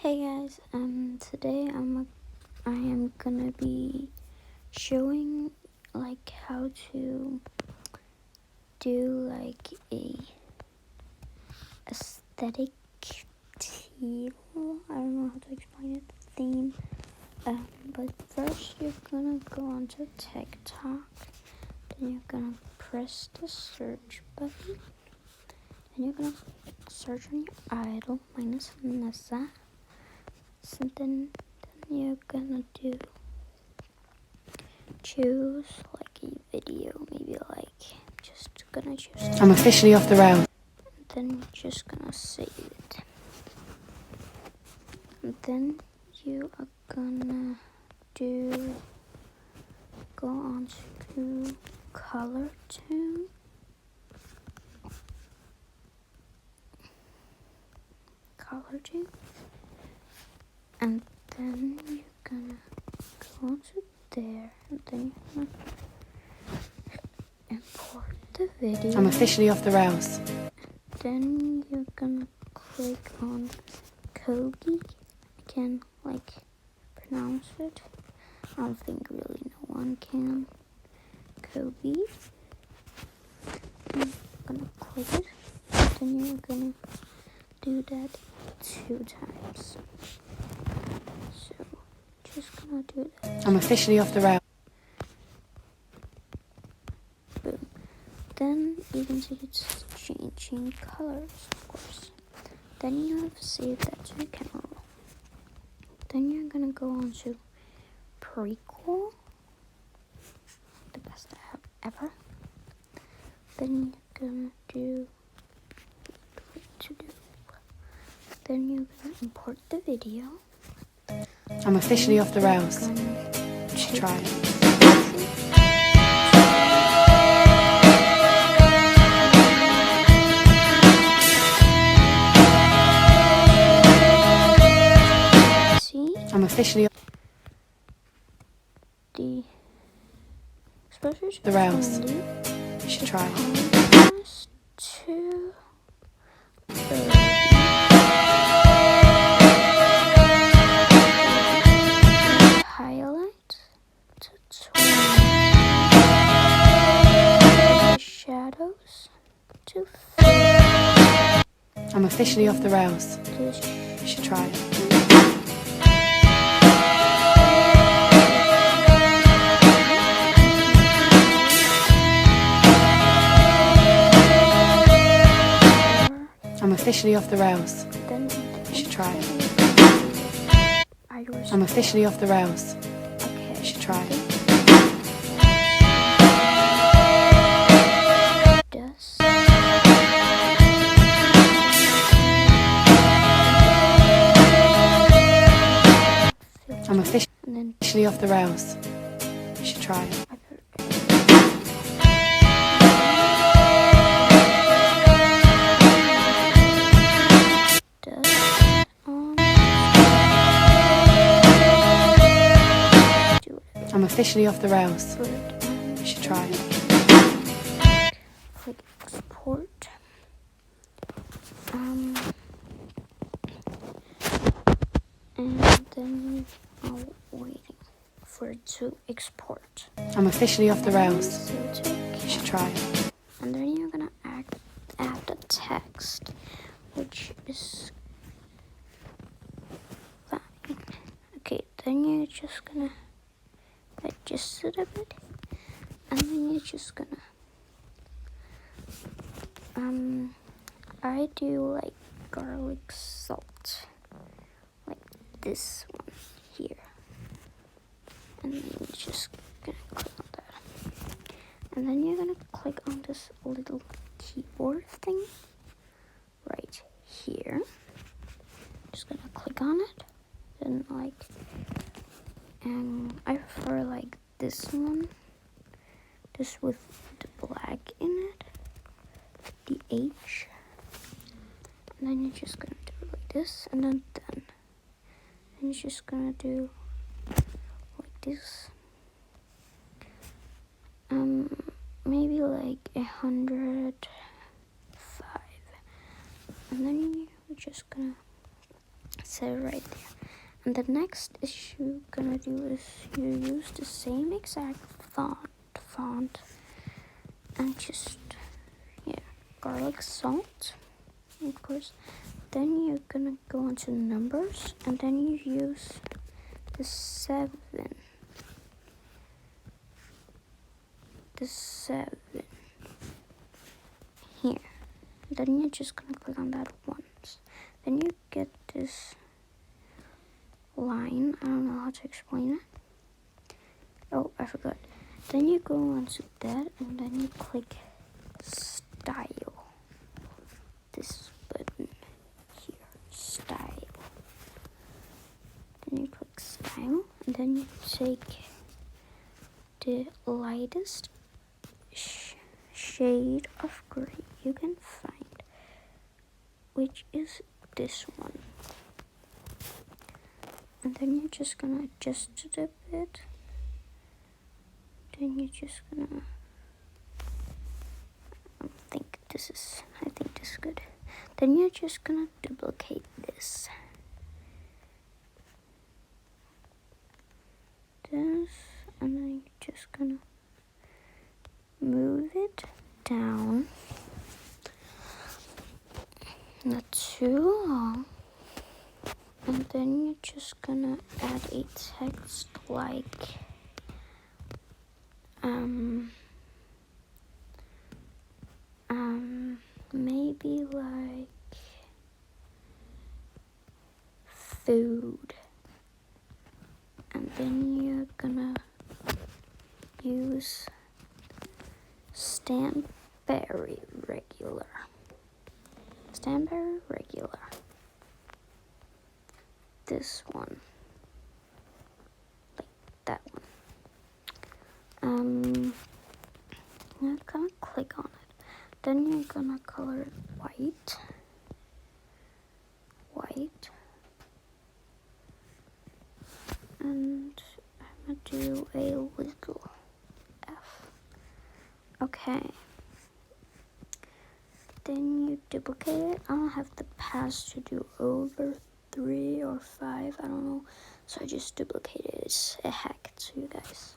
Hey guys, today I am gonna be showing like how to do like a aesthetic teal. I don't know how to explain it. Theme. But first you're gonna go onto TikTok. Then you're gonna press the search button. Then you're gonna search on your idol minus Nessa. So then you're gonna choose like a video, maybe like just gonna choose. I'm officially off the rails. Then you're just gonna save it. And then you are gonna go on to color tune. And then you're gonna go to there, and then you're gonna import the video. I'm officially off the rails. Then you're gonna click on Kogi. I can like pronounce it. I don't think really no one can. Kogi. I'm gonna click it. Then you're gonna do that 2 times. So just gonna do that. I'm officially off the rails. Boom. Then you can see it's changing colors, of course. Then you have saved that to your camera roll. Then you're gonna go on to prequel, the best I have ever. Then you're gonna do Then you're gonna import the video. I'm officially off the rails. Should try it. See? I'm officially the exposure the rails. Should try it. To highlight to 20. Shadows to I'm officially off the rails. Should try it. I'm officially off the rails. Should try it. I'm officially off the rails. Okay. Should try it. I'm officially off the rails. Should try it. I'm officially off the rails. Should try it. Click export. And then I'm waiting for it to export. I'm officially off the rails. Should try it. And then you're gonna add the text, which is fine. Okay, then you're just gonna adjust it a bit, and then you're just gonna I do like garlic salt, like this one here, and then you're just gonna click on that, and then you're gonna click on this little keyboard thing right here. Just gonna click on it, then like, and I prefer like this one, this with the black in it, the H, and then you're just gonna do it like this, and then done. And you're just gonna do like this, maybe like 105, and then you're just gonna set it right there. And the next issue you're gonna do is you use the same exact font and just garlic salt, of course. Then you're gonna go into numbers, and then you use the 7 here. Then you're just gonna click on that once. Then you get this line. I don't know how to explain it. Oh, I forgot. Then you go onto that, and then you click style. This button here, style. Then you click style, and then you take the lightest shade of gray you can find, which is this one. And then you're just gonna adjust it a bit. Then you're just gonna I think this is good. Then you're just gonna duplicate this. And then you're just gonna move it down. Not too long. And then you're just gonna add a text like maybe like food. And then you're gonna use Stanberry regular. This one. Like that one. You're gonna click on it. Then you're gonna color it white. And I'm gonna do a little F. Okay. Then you duplicate it. I don't have the pass to do over 3 or 5. I don't know. So I just duplicated it. It's a hack to you guys.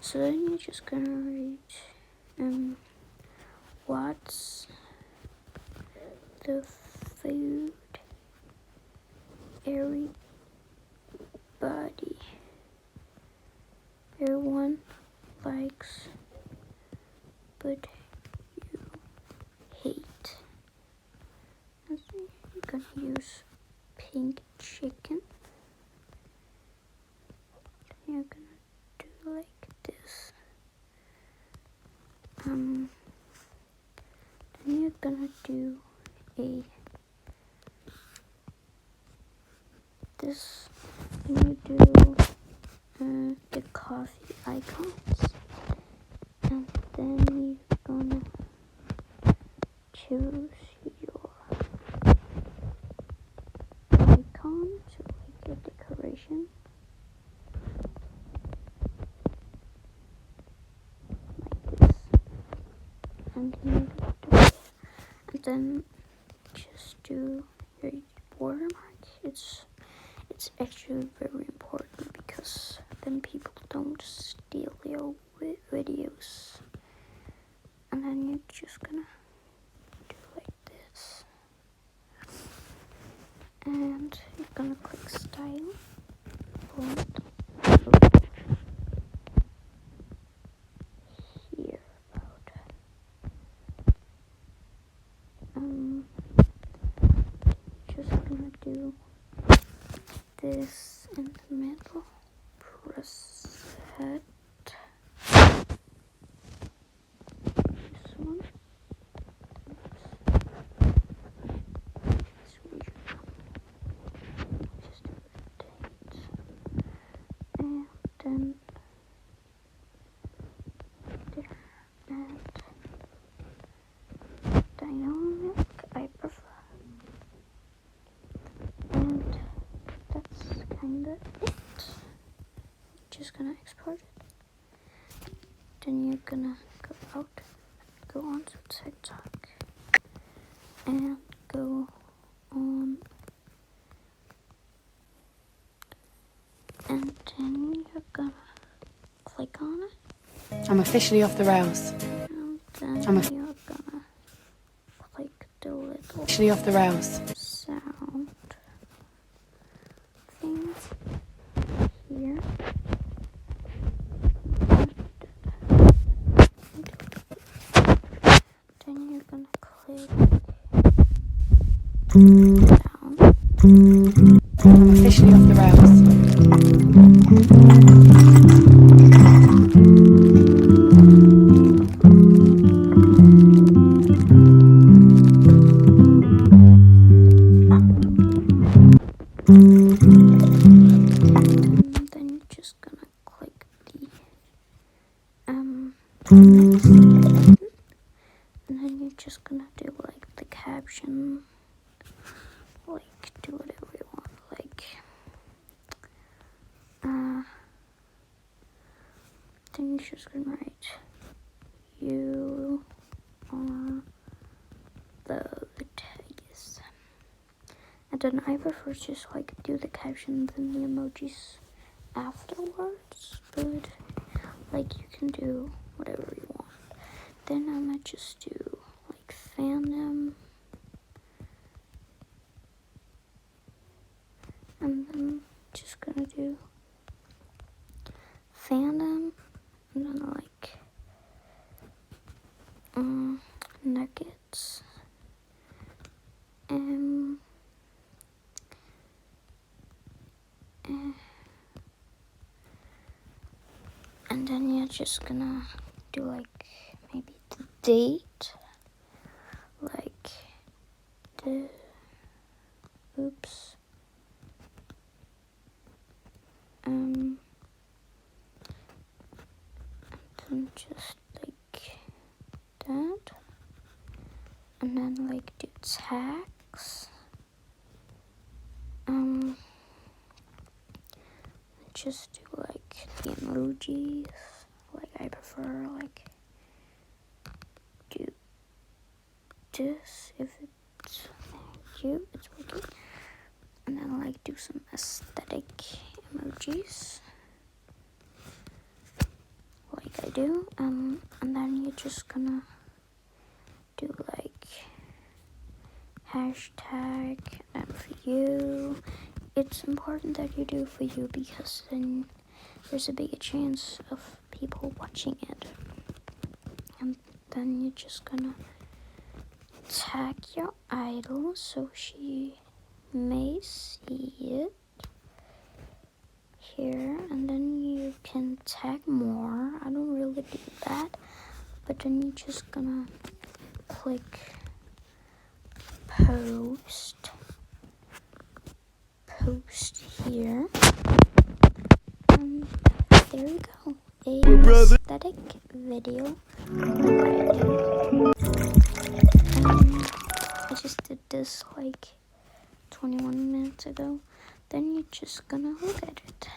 So then you're just gonna read what's the food everyone likes but you hate. And so you're gonna use pink chicken. You're gonna do like this. Then you're gonna do this. Then you do the coffee icons, and then you're gonna choose your icon to like a decoration. Like this. And then just do your watermark. It's actually very important because then people don't steal your videos. And then you're just gonna do like this. And you're gonna click style. Here about just gonna do this in the middle. Press it. This one. Just rotate. And then there. And dynamic I prefer. And that's kinda it. Just gonna export it. Then you're gonna go out, go on to TikTok, and go on And then you're gonna click on it. I'm officially off the rails. And then you're gonna click the little Officially off the rails. sound thing here. Then you're gonna click down. I'm officially off the rails. Then you're just gonna click the next button, and then you're just gonna do like the caption, like do whatever you want, like then you're just gonna write you are the taggiest. And then I prefer just like do the caption and the emojis afterwards, but like you can do whatever you want. Then I might just do like fandom, and then just gonna do fandom, and then like nuggets, and then you're just gonna do like maybe the date, like the and then just like that, and then like do tags, just do like the emojis, like I prefer like do this if it's cute, it's working, and then like do some aesthetic emojis like I do, and then you're just gonna do like hashtag, and for you, it's important that you do for you because then there's a bigger chance of people watching it. And then you're just gonna tag your idol so she may see it here, and then you can tag more. I don't really do that, but then you're just gonna click post here, and there you go, a aesthetic video like I do. I just did this like 21 minutes ago. Then you're just gonna look at it.